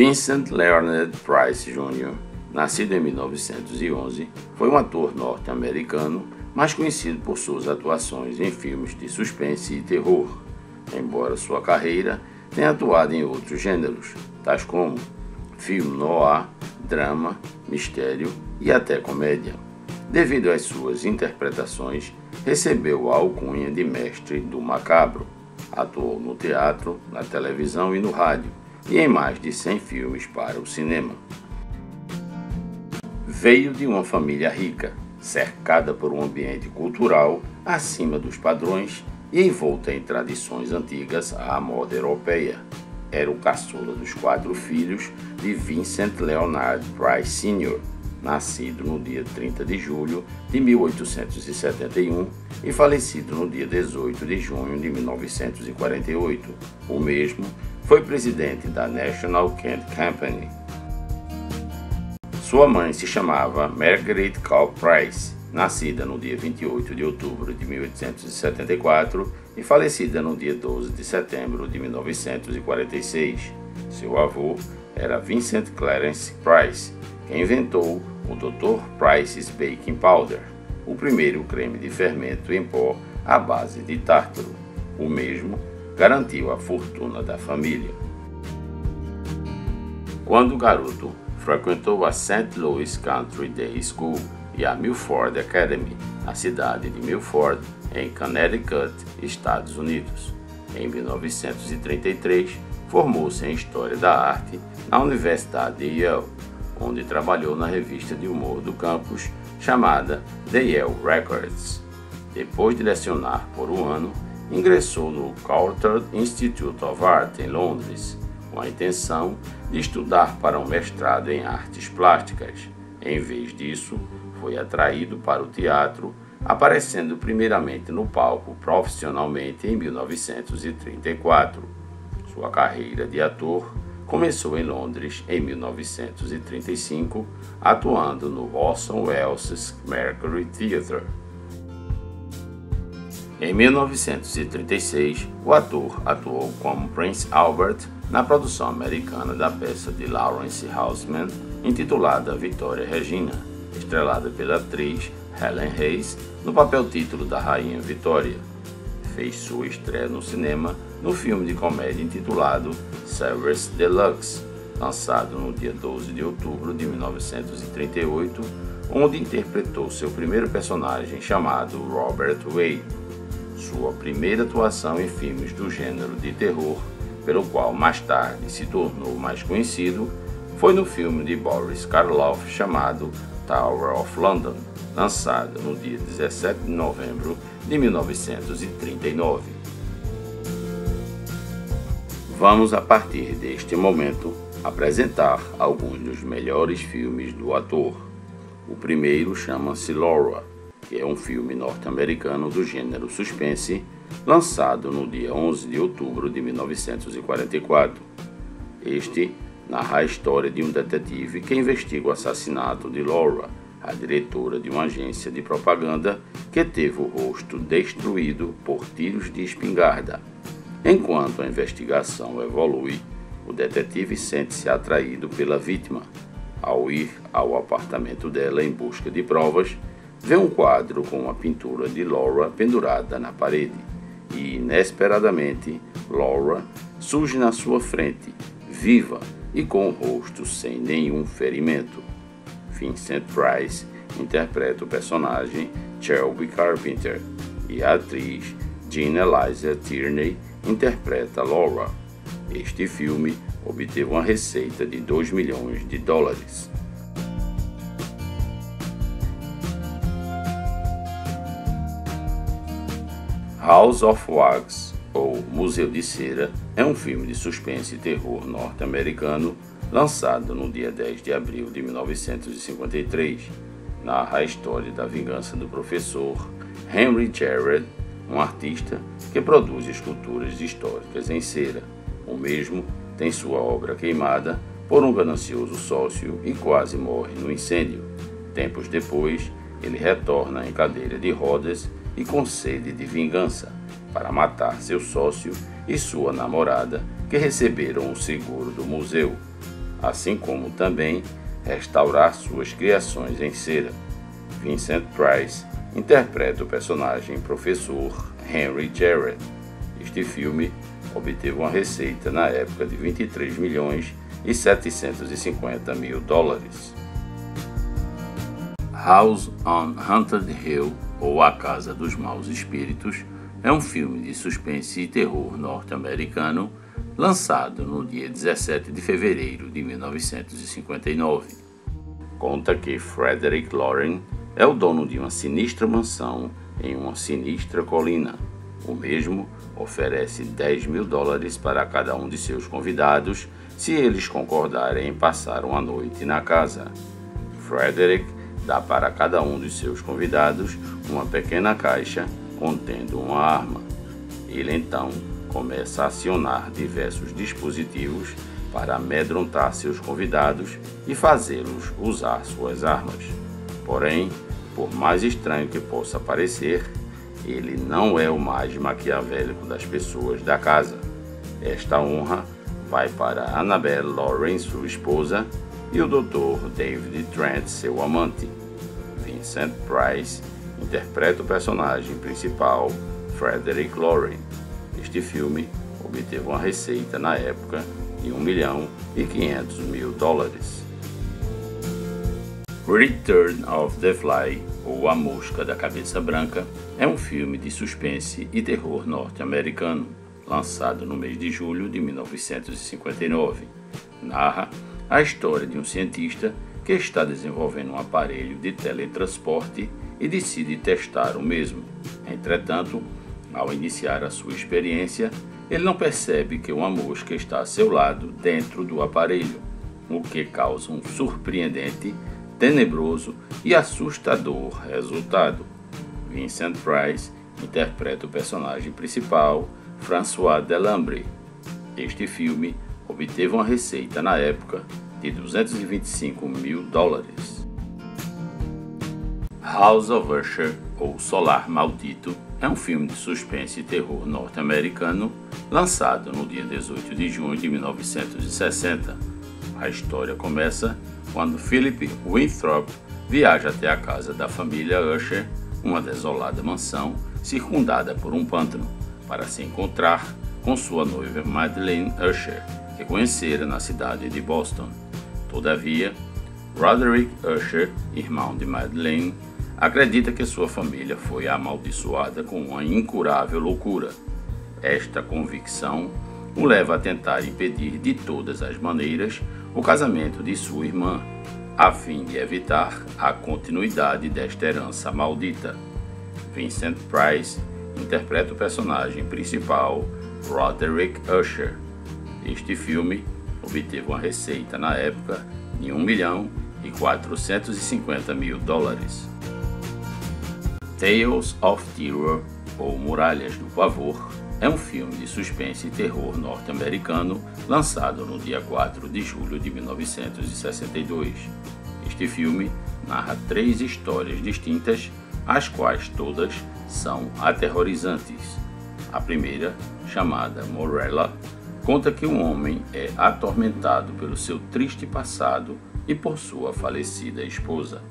Vincent Leonard Price Jr., nascido em 1911, foi um ator norte-americano, mais conhecido por suas atuações em filmes de suspense e terror, embora sua carreira tenha atuado em outros gêneros, tais como filme noir, drama, mistério e até comédia. Devido às suas interpretações, recebeu a alcunha de mestre do macabro. Atuou no teatro, na televisão e no rádio, e em mais de 100 filmes para o cinema. Veio de uma família rica, cercada por um ambiente cultural acima dos padrões e envolta em tradições antigas à moda europeia. Era o caçula dos 4 filhos de Vincent Leonard Price Sr., nascido no dia 30 de julho de 1871 e falecido no dia 18 de junho de 1948. O mesmo foi presidente da National Candy Company. Sua mãe se chamava Margaret Cobb Price, nascida no dia 28 de outubro de 1874 e falecida no dia 12 de setembro de 1946. Seu avô era Vincent Clarence Price, que inventou o Dr. Price's Baking Powder, o primeiro creme de fermento em pó à base de tártaro. O mesmo garantiu a fortuna da família. Quando garoto, frequentou a St. Louis Country Day School e a Milford Academy, na cidade de Milford, em Connecticut, Estados Unidos. Em 1933, formou-se em História da Arte na Universidade de Yale, onde trabalhou na revista de humor do campus chamada The Yale Records. Depois de lecionar por um ano, ingressou no Coulter Institute of Art em Londres, com a intenção de estudar para um mestrado em artes plásticas. Em vez disso, foi atraído para o teatro, aparecendo primeiramente no palco profissionalmente em 1934. Sua carreira de ator começou em Londres em 1935, atuando no Orson Welles' Mercury Theatre. Em 1936, o ator atuou como Prince Albert na produção americana da peça de Lawrence Houseman, intitulada Vitória Regina, estrelada pela atriz Helen Hayes no papel título da Rainha Vitória. Fez sua estreia no cinema no filme de comédia intitulado Service Deluxe, lançado no dia 12 de outubro de 1938, onde interpretou seu primeiro personagem chamado Robert Wade. Sua primeira atuação em filmes do gênero de terror, pelo qual mais tarde se tornou mais conhecido, foi no filme de Boris Karloff chamado Tower of London, lançado no dia 17 de novembro de 1939. Vamos, a partir deste momento, apresentar alguns dos melhores filmes do ator. O primeiro chama-se Laura, que é um filme norte-americano do gênero suspense, lançado no dia 11 de outubro de 1944. Este narra a história de um detetive que investiga o assassinato de Laura, a diretora de uma agência de propaganda que teve o rosto destruído por tiros de espingarda. Enquanto a investigação evolui, o detetive sente-se atraído pela vítima. Ao ir ao apartamento dela em busca de provas, vê um quadro com uma pintura de Laura pendurada na parede e, inesperadamente, Laura surge na sua frente, viva e com o rosto sem nenhum ferimento. Vincent Price interpreta o personagem Shelby Carpenter e a atriz Jean Eliza Tierney interpreta Laura. Este filme obteve uma receita de $2 milhões. House of Wax, ou Museu de Cera, é um filme de suspense e terror norte-americano lançado no dia 10 de abril de 1953. Narra a história da vingança do professor Henry Jared, um artista que produz esculturas históricas em cera. O mesmo tem sua obra queimada por um ganancioso sócio e quase morre no incêndio. Tempos depois, ele retorna em cadeira de rodas e com sede de vingança para matar seu sócio e sua namorada, que receberam o seguro do museu. assim como também restaurar suas criações em cera. Vincent Price interpreta o personagem Professor Henry Jarrett. Este filme obteve uma receita na época de 23 milhões e 750 mil dólares. House on Haunted Hill, ou A Casa dos Maus Espíritos, é um filme de suspense e terror norte-americano lançado no dia 17 de fevereiro de 1959. Conta que Frederick Loren é o dono de uma sinistra mansão em uma sinistra colina. O mesmo oferece 10 mil dólares para cada um de seus convidados se eles concordarem em passar uma noite na casa. Frederick dá para cada um de seus convidados uma pequena caixa contendo uma arma. Ele então começa a acionar diversos dispositivos para amedrontar seus convidados e fazê-los usar suas armas. Porém, por mais estranho que possa parecer, ele não é o mais maquiavélico das pessoas da casa. Esta honra vai para Annabelle Loren, sua esposa, e o Dr. David Trent, seu amante. Vincent Price interpreta o personagem principal, Frederick Loren. Este filme obteve uma receita na época de 1 milhão e 500 mil dólares. Return of the Fly, ou A Mosca da Cabeça Branca, é um filme de suspense e terror norte-americano, lançado no mês de julho de 1959. Narra a história de um cientista que está desenvolvendo um aparelho de teletransporte e decide testar o mesmo. Entretanto, ao iniciar a sua experiência, ele não percebe que uma mosca está a seu lado dentro do aparelho, o que causa um surpreendente, tenebroso e assustador resultado. Vincent Price interpreta o personagem principal, François Delambre. Este filme obteve uma receita na época de 225 mil dólares. House of Usher, ou Solar Maldito, é um filme de suspense e terror norte-americano lançado no dia 18 de junho de 1960. A história começa quando Philip Winthrop viaja até a casa da família Usher, uma desolada mansão circundada por um pântano, para se encontrar com sua noiva Madeleine Usher, que conhecera na cidade de Boston. Todavia, Roderick Usher, irmão de Madeleine, acredita que sua família foi amaldiçoada com uma incurável loucura. Esta convicção o leva a tentar impedir de todas as maneiras o casamento de sua irmã, a fim de evitar a continuidade desta herança maldita. Vincent Price interpreta o personagem principal, Roderick Usher. Este filme obteve uma receita na época de 1 milhão e 450 mil dólares. Tales of Terror, ou Muralhas do Pavor, é um filme de suspense e terror norte-americano lançado no dia 4 de julho de 1962. Este filme narra 3 histórias distintas, as quais todas são aterrorizantes. A primeira, chamada Morella, conta que um homem é atormentado pelo seu triste passado e por sua falecida esposa.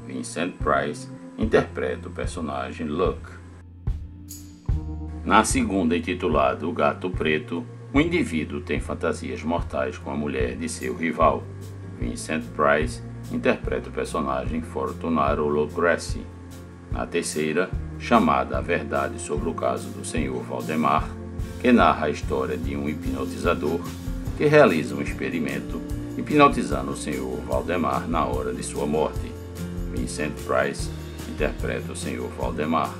Vincent Price interpreta o personagem Luck. Na segunda, intitulada O Gato Preto, o indivíduo tem fantasias mortais com a mulher de seu rival. Vincent Price interpreta o personagem Fortunaro Lucrece. Na terceira, chamada A Verdade sobre o Caso do Sr. Valdemar, que narra a história de um hipnotizador que realiza um experimento hipnotizando o Sr. Valdemar na hora de sua morte. Vincent Price interpreta o Sr. Valdemar.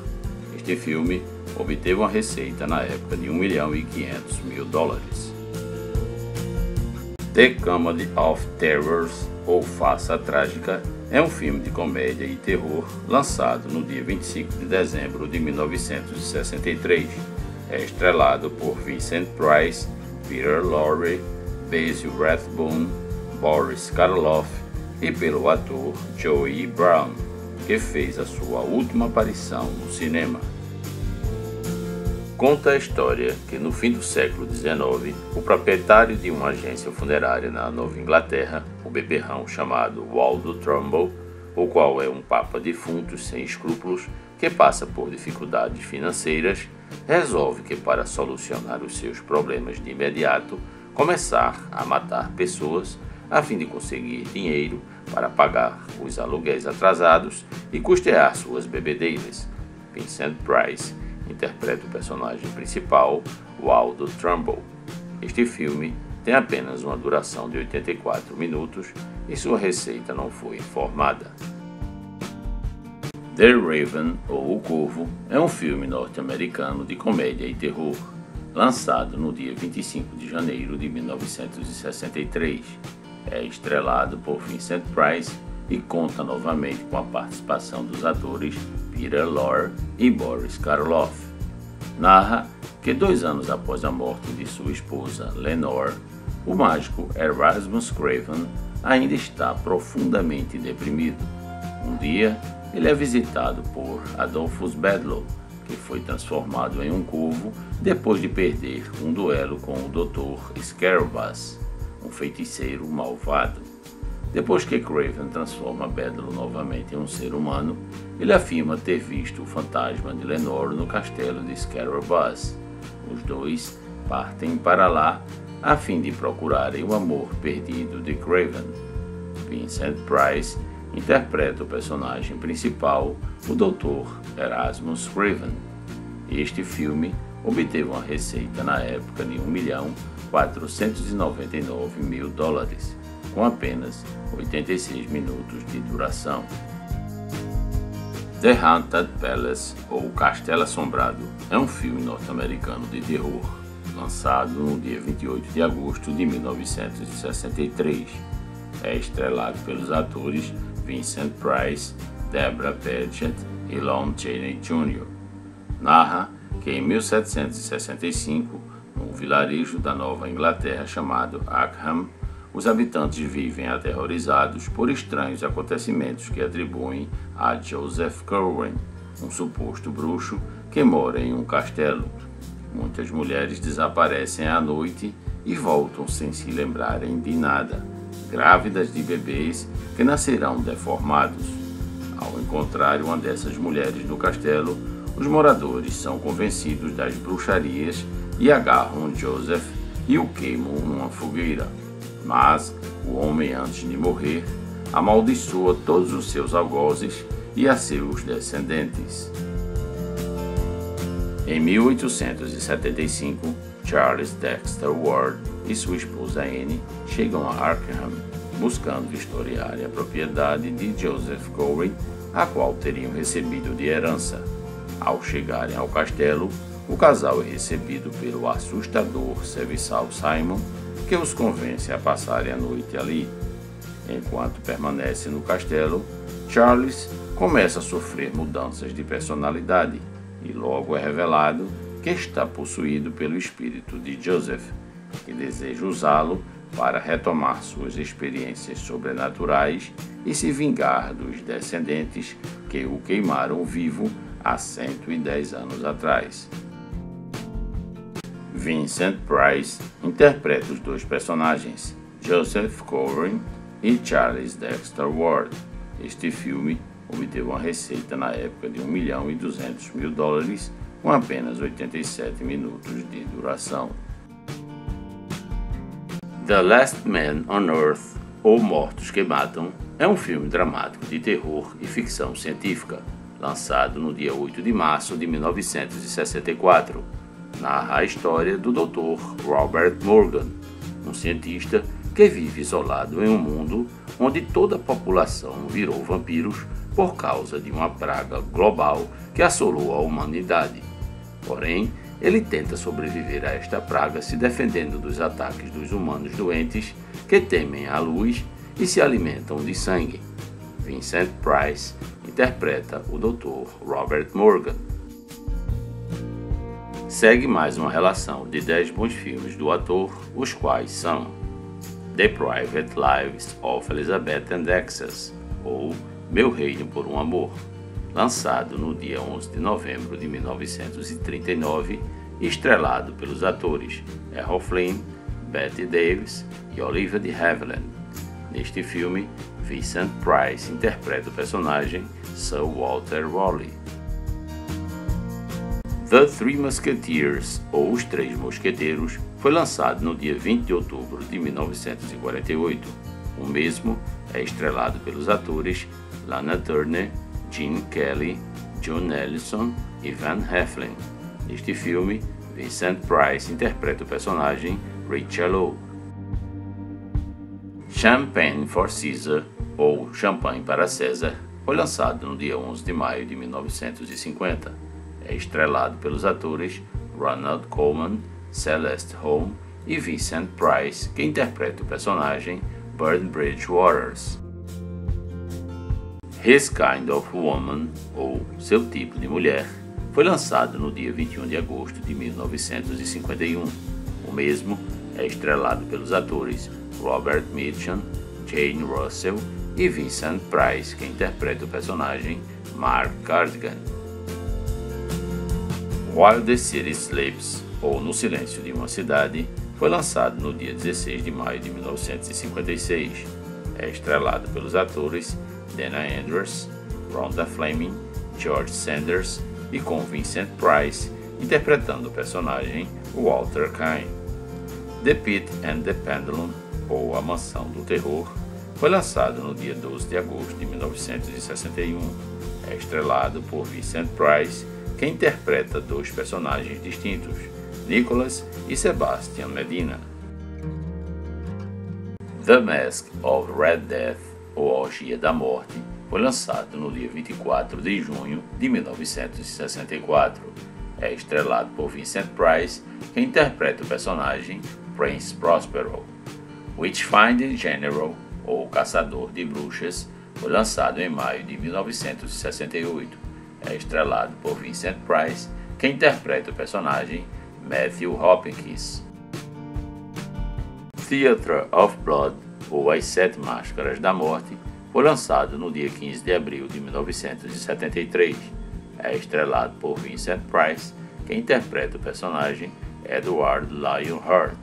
Este filme obteve uma receita na época de 1 milhão e 500 mil dólares. The Comedy of Terrors, ou Farsa Trágica, é um filme de comédia e terror lançado no dia 25 de dezembro de 1963. É estrelado por Vincent Price, Peter Lorre, Basil Rathbone, Boris Karloff e pelo ator Joey Brown, que fez a sua última aparição no cinema. conta a história que no fim do século XIX, o proprietário de uma agência funerária na Nova Inglaterra, o beberrão chamado Waldo Trumbull, o qual é um papa defunto sem escrúpulos que passa por dificuldades financeiras, resolve que para solucionar os seus problemas de imediato, começar a matar pessoas a fim de conseguir dinheiro para pagar os aluguéis atrasados e custear suas bebedeiras. Vincent Price interpreta o personagem principal, Waldo Trumbull. Este filme tem apenas uma duração de 84 minutos e sua receita não foi informada. The Raven, ou O Corvo, é um filme norte-americano de comédia e terror, lançado no dia 25 de janeiro de 1963. É estrelado por Vincent Price e conta novamente com a participação dos atores Peter Lorre e Boris Karloff. Narra que 2 anos após a morte de sua esposa, Lenore, o mágico Erasmus Craven ainda está profundamente deprimido. Um dia, ele é visitado por Adolphus Bedlow, que foi transformado em um corvo depois de perder um duelo com o Dr. Scarabus, um feiticeiro malvado. Depois que Craven transforma Bedlow novamente em um ser humano, ele afirma ter visto o fantasma de Lenore no castelo de Scarabus. Os dois partem para lá a fim de procurarem o amor perdido de Craven. Vincent Price interpreta o personagem principal, o Dr. Erasmus Craven. Este filme obteve uma receita na época de $1.499.000, com apenas 86 minutos de duração. The Haunted Palace, ou Castelo Assombrado, é um filme norte-americano de terror, lançado no dia 28 de agosto de 1963. É estrelado pelos atores Vincent Price, Deborah Paget e Lon Chaney Jr. Narra que em 1765, num vilarejo da Nova Inglaterra chamado Arkham, os habitantes vivem aterrorizados por estranhos acontecimentos que atribuem a Joseph Curwen, um suposto bruxo que mora em um castelo. Muitas mulheres desaparecem à noite e voltam sem se lembrarem de nada, grávidas de bebês que nascerão deformados. Ao encontrar uma dessas mulheres no castelo, os moradores são convencidos das bruxarias e agarram Joseph e o queimam numa fogueira. Mas o homem, antes de morrer, amaldiçoa todos os seus algozes e a seus descendentes. Em 1875, Charles Dexter Ward e sua esposa Anne chegam a Arkham, buscando historiar a propriedade de Joseph Curwen, a qual teriam recebido de herança. Ao chegarem ao castelo, o casal é recebido pelo assustador serviçal Simon, que os convence a passarem a noite ali. Enquanto permanece no castelo, Charles começa a sofrer mudanças de personalidade e logo é revelado que está possuído pelo espírito de Joseph, que deseja usá-lo para retomar suas experiências sobrenaturais e se vingar dos descendentes que o queimaram vivo há 110 anos atrás. Vincent Price interpreta os dois personagens, Joseph Curwen e Charles Dexter Ward. Este filme obteve uma receita na época de $1.200.000, com apenas 87 minutos de duração. The Last Man on Earth, ou Mortos que Matam, é um filme dramático de terror e ficção científica, lançado no dia 8 de março de 1964. Narra a história do Dr. Robert Morgan, um cientista que vive isolado em um mundo onde toda a população virou vampiros por causa de uma praga global que assolou a humanidade. Porém, ele tenta sobreviver a esta praga se defendendo dos ataques dos humanos doentes que temem a luz e se alimentam de sangue. Vincent Price interpreta o Dr. Robert Morgan. Segue mais uma relação de 10 bons filmes do ator, os quais são The Private Lives of Elizabeth and Essex, ou Meu Reino por um Amor, lançado no dia 11 de novembro de 1939 estrelado pelos atores Errol Flynn, Bette Davis e Olivia de Havilland. Neste filme, Vincent Price interpreta o personagem Sir Walter Raleigh. The Three Musketeers, ou Os Três Mosqueteiros, foi lançado no dia 20 de outubro de 1948. O mesmo é estrelado pelos atores Lana Turner, Gene Kelly, John Ellison e Van Heflin. Neste filme, Vincent Price interpreta o personagem Richelieu. Champagne for Caesar, ou Champanhe para César, foi lançado no dia 11 de maio de 1950. É estrelado pelos atores Ronald Colman, Celeste Holm e Vincent Price, que interpreta o personagem Bird Bridgewaters. His Kind of Woman, ou Seu Tipo de Mulher, foi lançado no dia 21 de agosto de 1951. O mesmo é estrelado pelos atores Robert Mitchum, Jane Russell e Vincent Price, que interpreta o personagem Mark Cardigan. While the City Sleeps, ou No Silêncio de uma Cidade, foi lançado no dia 16 de maio de 1956. É estrelado pelos atores Dana Andrews, Rhonda Fleming, George Sanders e com Vincent Price interpretando o personagem Walter Kane. The Pit and the Pendulum, ou A Mansão do Terror, foi lançado no dia 12 de agosto de 1961. É estrelado por Vincent Price, que interpreta dois personagens distintos, Nicholas e Sebastian Medina. The Mask of Red Death, ou A Orgia da Morte, foi lançado no dia 24 de junho de 1964. É estrelado por Vincent Price, que interpreta o personagem Prince Prospero. Witchfinder General, ou Caçador de Bruxas, foi lançado em maio de 1968. É estrelado por Vincent Price, que interpreta o personagem Matthew Hopkins. Theatre of Blood, ou As Sete Máscaras da Morte, foi lançado no dia 15 de abril de 1973. É estrelado por Vincent Price, que interpreta o personagem Edward Lionheart.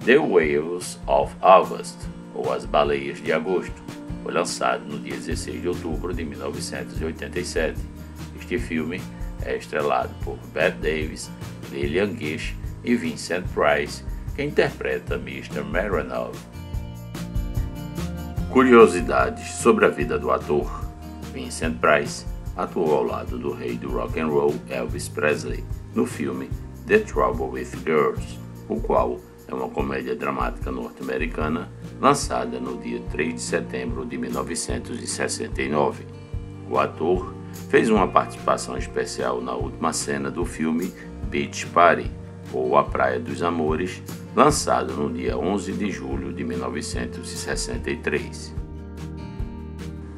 The Whales of August, ou As Baleias de Agosto, foi lançado no dia 16 de outubro de 1987. Este filme é estrelado por Bette Davis, Lillian Gish e Vincent Price, que interpreta Mr. Marinov. Curiosidades sobre a vida do ator. Vincent Price atuou ao lado do rei do rock and roll Elvis Presley no filme The Trouble with Girls, o qual é uma comédia dramática norte-americana lançada no dia 3 de setembro de 1969. O ator fez uma participação especial na última cena do filme Beach Party, ou A Praia dos Amores, lançado no dia 11 de julho de 1963.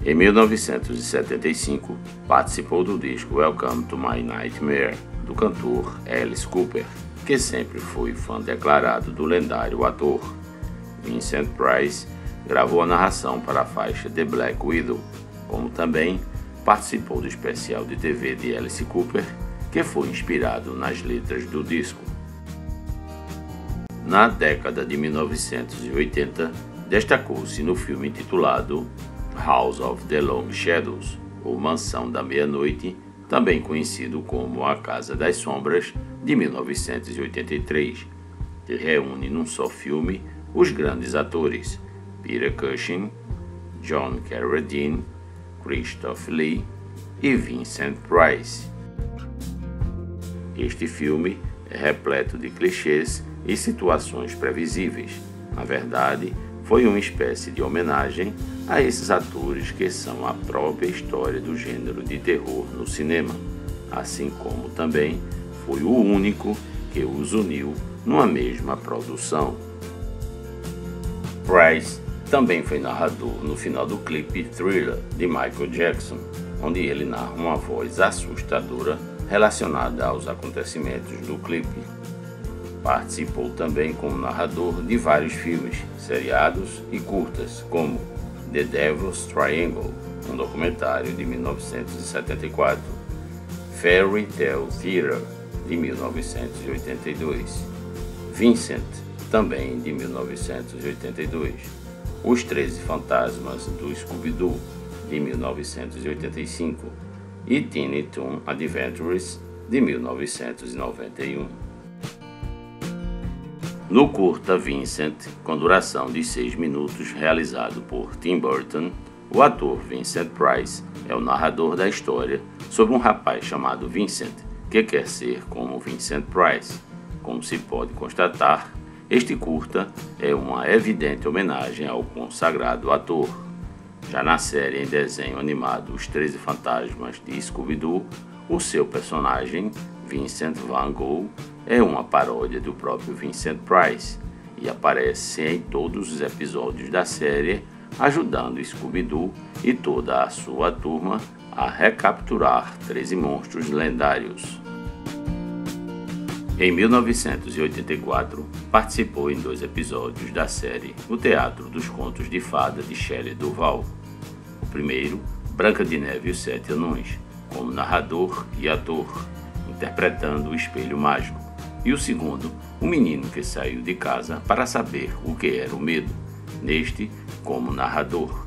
Em 1975, participou do disco Welcome to My Nightmare, do cantor Alice Cooper, que sempre foi fã declarado do lendário ator. Vincent Price gravou a narração para a faixa The Black Widow, como também participou do especial de TV de Alice Cooper, que foi inspirado nas letras do disco. Na década de 1980, destacou-se no filme intitulado House of the Long Shadows, ou Mansão da Meia-Noite, também conhecido como A Casa das Sombras, de 1983, que reúne num só filme os grandes atores Peter Cushing, John Carradine, Christopher Lee e Vincent Price. Este filme é repleto de clichês e situações previsíveis. Na verdade, foi uma espécie de homenagem a esses atores que são a própria história do gênero de terror no cinema, assim como também foi o único que os uniu numa mesma produção. Price também foi narrador no final do clipe Thriller de Michael Jackson, onde ele narra uma voz assustadora relacionada aos acontecimentos do clipe. Participou também como narrador de vários filmes, seriados e curtas, como The Devil's Triangle, um documentário de 1974, Fairy Tale Theater, de 1982. Vincent, também de 1982. Os 13 Fantasmas do Scooby-Doo, de 1985. E Tiny Toon Adventures, de 1991. No curta Vincent, com duração de 6 minutos, realizado por Tim Burton, o ator Vincent Price é o narrador da história sobre um rapaz chamado Vincent, que quer ser como Vincent Price. Como se pode constatar, este curta é uma evidente homenagem ao consagrado ator. Já na série em desenho animado Os 13 Fantasmas de Scooby-Doo, o seu personagem, Vincent Van Gogh, é uma paródia do próprio Vincent Price e aparece em todos os episódios da série, ajudando Scooby-Doo e toda a sua turma a recapturar 13 monstros lendários. Em 1984, participou em 2 episódios da série O Teatro dos Contos de Fada de Shelley Duvall. O primeiro, Branca de Neve e os 7 Anões, como narrador e ator, interpretando o Espelho Mágico. E o segundo, O Menino que Saiu de Casa para Saber o que Era o Medo, neste como narrador.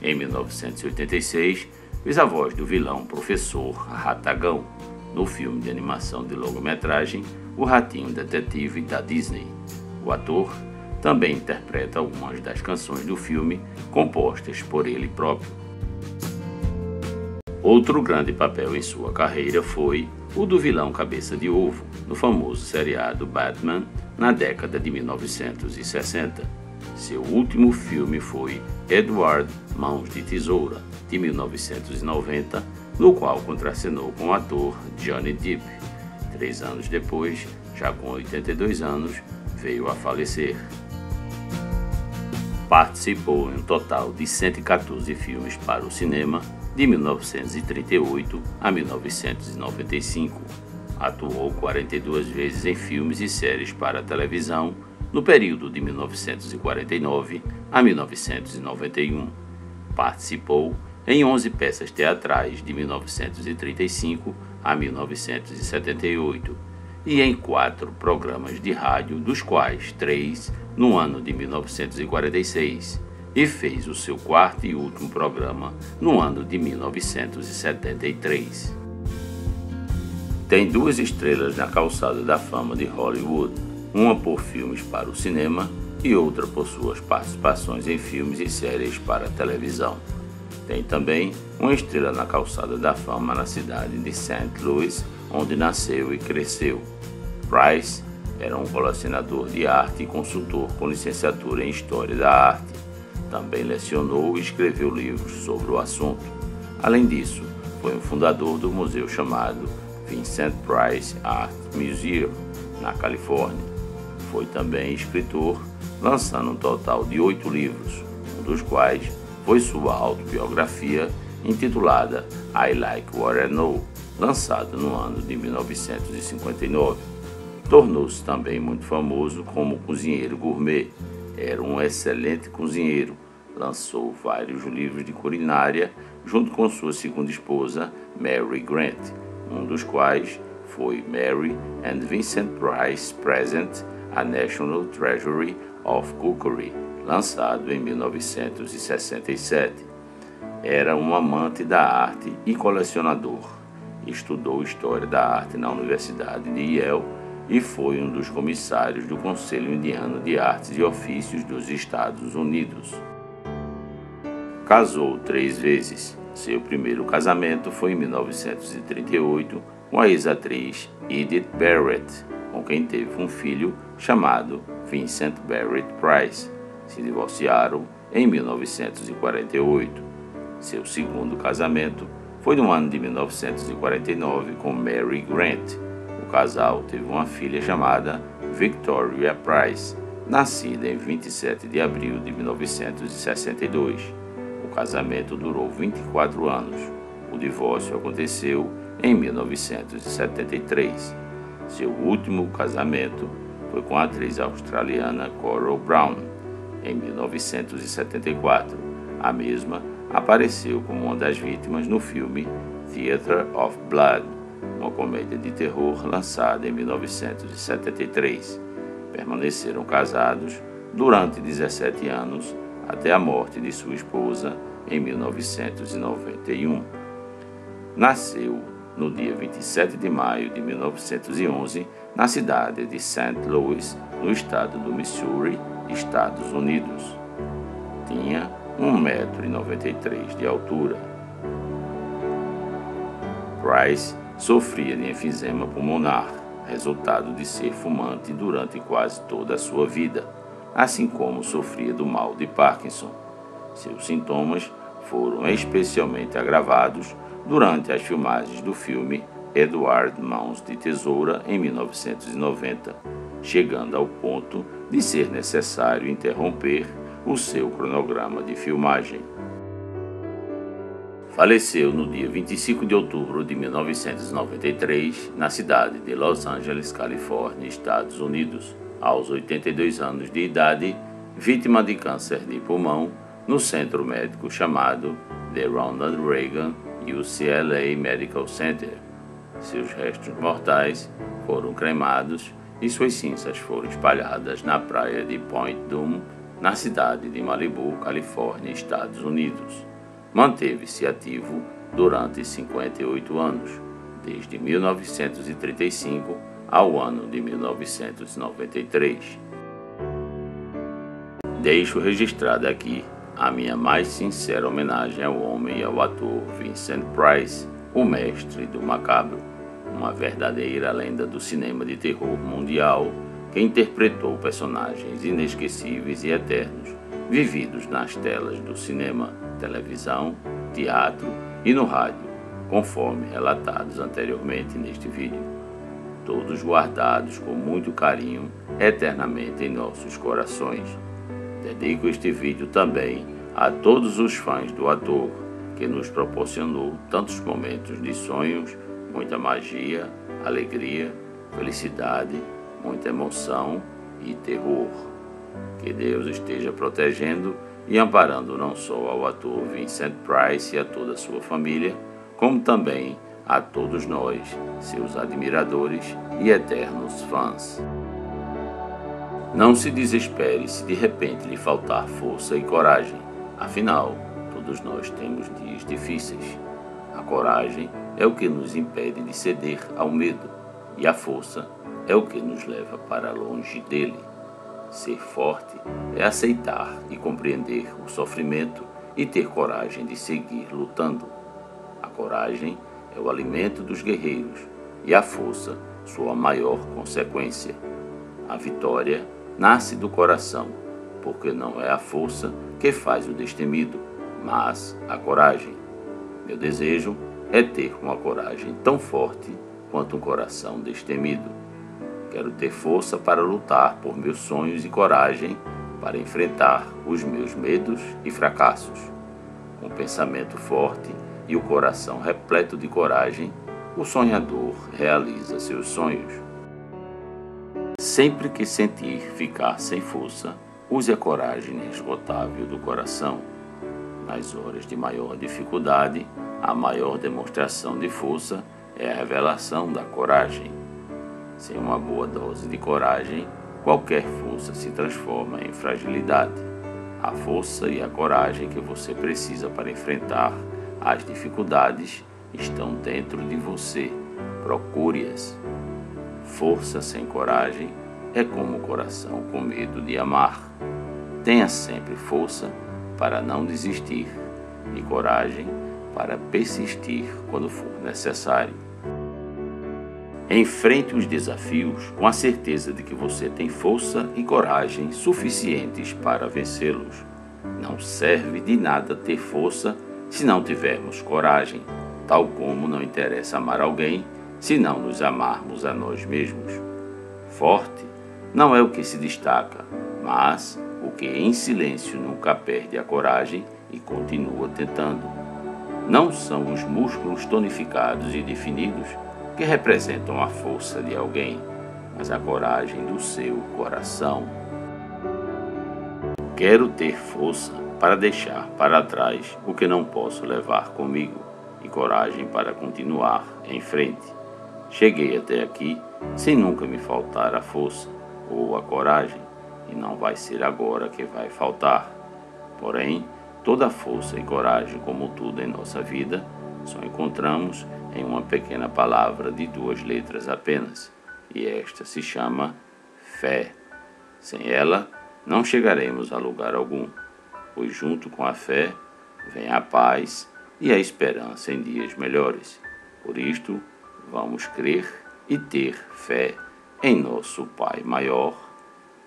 Em 1986, fez a voz do vilão Professor Ratagão, no filme de animação de longa-metragem O Ratinho Detetive da Disney. O ator também interpreta algumas das canções do filme compostas por ele próprio. Outro grande papel em sua carreira foi o do vilão Cabeça de Ovo, no famoso seriado Batman, na década de 1960. Seu último filme foi Edward Mãos de Tesoura, de 1990, no qual contracenou com o ator Johnny Depp. 3 anos depois, já com 82 anos, veio a falecer. Participou em um total de 114 filmes para o cinema, de 1938 a 1995. Atuou 42 vezes em filmes e séries para a televisão, no período de 1949 a 1991. Participou em 11 peças teatrais de 1935 a 1978 e em 4 programas de rádio, dos quais 3 no ano de 1946, e fez o seu 4º e último programa no ano de 1973. Tem 2 estrelas na calçada da fama de Hollywood, uma por filmes para o cinema e outra por suas participações em filmes e séries para a televisão. Tem também uma estrela na calçada da fama na cidade de St. Louis, onde nasceu e cresceu. Price era um colecionador de arte e consultor com licenciatura em História da Arte. Também lecionou e escreveu livros sobre o assunto. Além disso, foi um fundador do museu chamado Vincent Price Art Museum, na Califórnia. Foi também escritor, lançando um total de 8 livros, um dos quais foi sua autobiografia intitulada I Like What I Know, lançado no ano de 1959. Tornou-se também muito famoso como cozinheiro gourmet. Era um excelente cozinheiro. Lançou vários livros de culinária junto com sua segunda esposa, Mary Grant, um dos quais foi Mary and Vincent Price Present a National Treasury of Cookery, lançado em 1967. Era um amante da arte e colecionador. Estudou História da Arte na Universidade de Yale e foi um dos comissários do Conselho Indiano de Artes e Ofícios dos Estados Unidos. Casou 3 vezes. Seu primeiro casamento foi em 1938 com a ex-atriz Edith Barrett, com quem teve um filho chamado Vincent Barrett Price. Se divorciaram em 1948. Seu segundo casamento foi no ano de 1949 com Mary Grant. O casal teve uma filha chamada Victoria Price, nascida em 27 de abril de 1962. O casamento durou 24 anos. O divórcio aconteceu em 1973. Seu último casamento foi com a atriz australiana Coral Brown, em 1974. A mesma apareceu como uma das vítimas no filme Theatre of Blood, uma comédia de terror lançada em 1973. Permaneceram casados durante 17 anos até a morte de sua esposa em 1991. Nasceu no dia 27 de maio de 1911 na cidade de St. Louis, no estado do Missouri, Estados Unidos. Tinha 1,93 m de altura. Price sofria de enfisema pulmonar, resultado de ser fumante durante quase toda a sua vida, assim como sofria do mal de Parkinson. Seus sintomas foram especialmente agravados durante as filmagens do filme Edward Mãos de Tesoura em 1990, chegando ao ponto de ser necessário interromper o seu cronograma de filmagem. Faleceu no dia 25 de outubro de 1993, na cidade de Los Angeles, Califórnia, Estados Unidos, aos 82 anos de idade, vítima de câncer de pulmão, no centro médico chamado The Ronald Reagan UCLA Medical Center. Seus restos mortais foram cremados e suas cinzas foram espalhadas na praia de Point Dume, na cidade de Malibu, Califórnia, Estados Unidos. Manteve-se ativo durante 58 anos, desde 1935 ao ano de 1993. Deixo registrado aqui a minha mais sincera homenagem ao homem e ao ator Vincent Price, o mestre do macabro, uma verdadeira lenda do cinema de terror mundial que interpretou personagens inesquecíveis e eternos, vividos nas telas do cinema, televisão, teatro e no rádio, conforme relatados anteriormente neste vídeo. Todos guardados com muito carinho eternamente em nossos corações. Dedico este vídeo também a todos os fãs do ator, que nos proporcionou tantos momentos de sonhos, muita magia, alegria, felicidade, muita emoção e terror. Que Deus esteja protegendo e amparando não só ao ator Vincent Price e a toda a sua família, como também a todos nós, seus admiradores e eternos fãs. Não se desespere se de repente lhe faltar força e coragem, afinal, todos nós temos dias difíceis. A coragem é o que nos impede de ceder ao medo, e a força é o que nos leva para longe dele. Ser forte é aceitar e compreender o sofrimento e ter coragem de seguir lutando. A coragem é o alimento dos guerreiros e a força sua maior consequência. A vitória nasce do coração, porque não é a força que faz o destemido, mas a coragem. Meu desejo é ter uma coragem tão forte quanto um coração destemido. Quero ter força para lutar por meus sonhos e coragem para enfrentar os meus medos e fracassos. Com o pensamento forte e o coração repleto de coragem, o sonhador realiza seus sonhos. Sempre que sentir ficar sem força, use a coragem inesgotável do coração. Nas horas de maior dificuldade, a maior demonstração de força é a revelação da coragem. Sem uma boa dose de coragem, qualquer força se transforma em fragilidade. A força e a coragem que você precisa para enfrentar as dificuldades estão dentro de você. Procure-as. Força sem coragem é como o coração com medo de amar. Tenha sempre força para não desistir e coragem para persistir quando for necessário. Enfrente os desafios com a certeza de que você tem força e coragem suficientes para vencê-los. Não serve de nada ter força se não tivermos coragem, tal como não interessa amar alguém se não nos amarmos a nós mesmos. Forte não é o que se destaca, mas o que em silêncio nunca perde a coragem e continua tentando. Não são os músculos tonificados e definidos que representam a força de alguém, mas a coragem do seu coração. Quero ter força para deixar para trás o que não posso levar comigo e coragem para continuar em frente. Cheguei até aqui sem nunca me faltar a força ou a coragem, e não vai ser agora que vai faltar. Porém, toda a força e coragem, como tudo em nossa vida, só encontramos em uma pequena palavra de 2 letras apenas, e esta se chama fé. Sem ela, não chegaremos a lugar algum, pois junto com a fé vem a paz e a esperança em dias melhores. Por isto, vamos crer e ter fé em nosso Pai maior,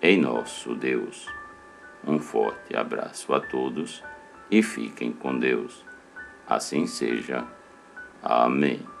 em nosso Deus. Um forte abraço a todos e fiquem com Deus. Assim seja. Amém.